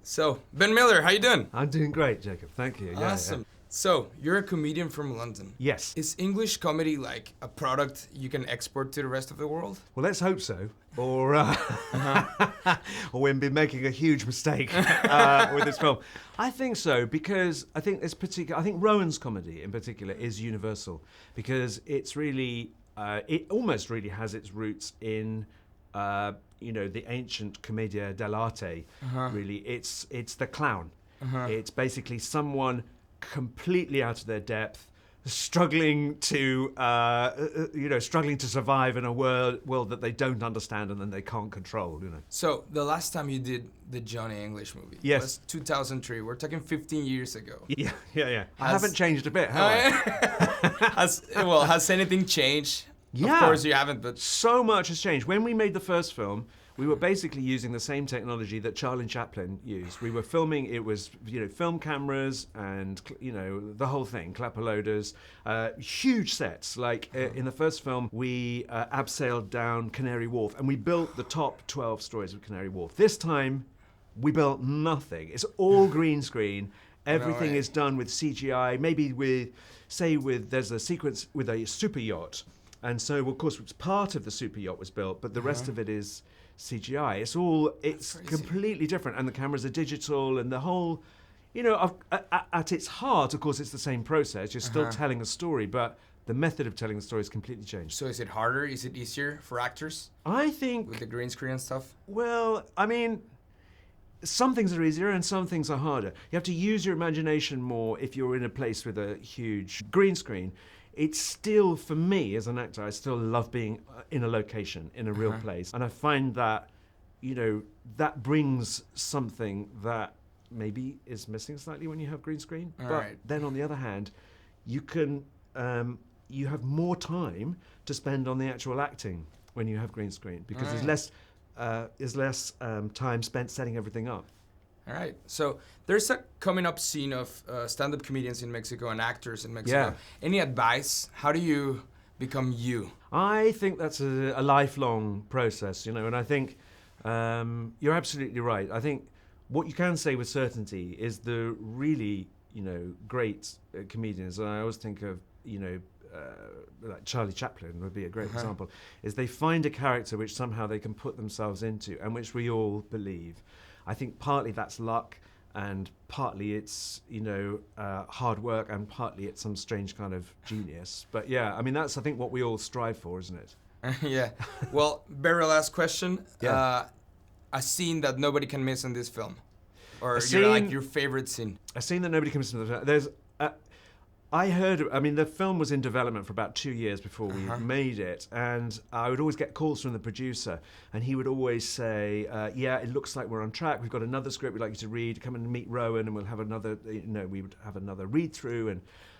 So, Ben Miller, how you doing? I'm doing great, Jacob. Thank you. Awesome. Yeah. So, you're a comedian from London. Yes. Is English comedy like a product you can export to the rest of the world? Well, let's hope so. Or, or we'll be making a huge mistake with this film. I think so, because I think I think Rowan's comedy in particular is universal, because it's really, it almost really has its roots in, the ancient commedia dell'arte. Really, it's the clown. It's basically someone completely out of their depth, struggling to survive in a world that they don't understand and then they can't control. So the last time you did the Johnny English movie was 2003. We're talking 15 years ago. Yeah. I haven't changed a bit, have I? Has anything changed? Yeah. Of course you haven't, but so much has changed. When we made the first film, we were basically using the same technology that Charlie Chaplin used. We were filming, it was, film cameras and, the whole thing, clapper loaders, huge sets. Like in the first film, we abseiled down Canary Wharf and we built the top 12 stories of Canary Wharf. This time, we built nothing. It's all green screen. Everything is done with CGI, maybe there's a sequence with a super yacht. And so, of course, part of the super yacht was built, but the rest of it is CGI. It's completely different, and the cameras are digital, and the whole, at its heart, of course, it's the same process. You're still telling a story, but the method of telling the story has completely changed. So is it harder? Is it easier for actors? I think with the green screen and stuff. Well, I mean, some things are easier and some things are harder. You have to use your imagination more if you're in a place with a huge green screen. It's still, for me as an actor, I still love being in a location, in a real place. And I find that, that brings something that maybe is missing slightly when you have green screen. Then on the other hand, you can, you have more time to spend on the actual acting when you have green screen, because there's less time spent setting everything up. All right. So there's a coming up scene of stand-up comedians in Mexico and actors in Mexico. Yeah. Any advice? How do you become you? I think that's a lifelong process, and I think you're absolutely right. I think what you can say with certainty is the really, great comedians, and I always think of, like Charlie Chaplin would be a great example, is they find a character which somehow they can put themselves into and which we all believe. I think partly that's luck, and partly it's, hard work, and partly it's some strange kind of genius. But yeah, I mean, that's, I think, what we all strive for, isn't it? Yeah. Well, very last question. Yeah. A scene that nobody can miss in this film, or your favorite scene. A scene that nobody can miss in the film. There's, the film was in development for about 2 years before we made it, and I would always get calls from the producer, and he would always say, it looks like we're on track, we've got another script we'd like you to read, come and meet Rowan, and we'll have another, we would have another read-through,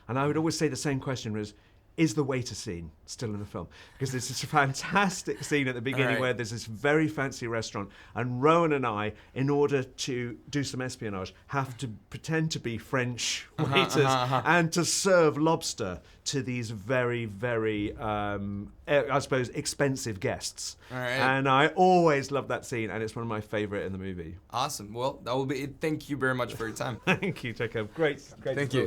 and I would always say the same question was, is the waiter scene still in the film? Because there's this fantastic scene at the beginning where there's this very fancy restaurant, and Rowan and I, in order to do some espionage, have to pretend to be French waiters and to serve lobster to these very, very, I suppose, expensive guests. And I always love that scene, and it's one of my favorite in the movie. Awesome. Well, that will be it. Thank you very much for your time. Thank you, Jacob. Great. Thank you.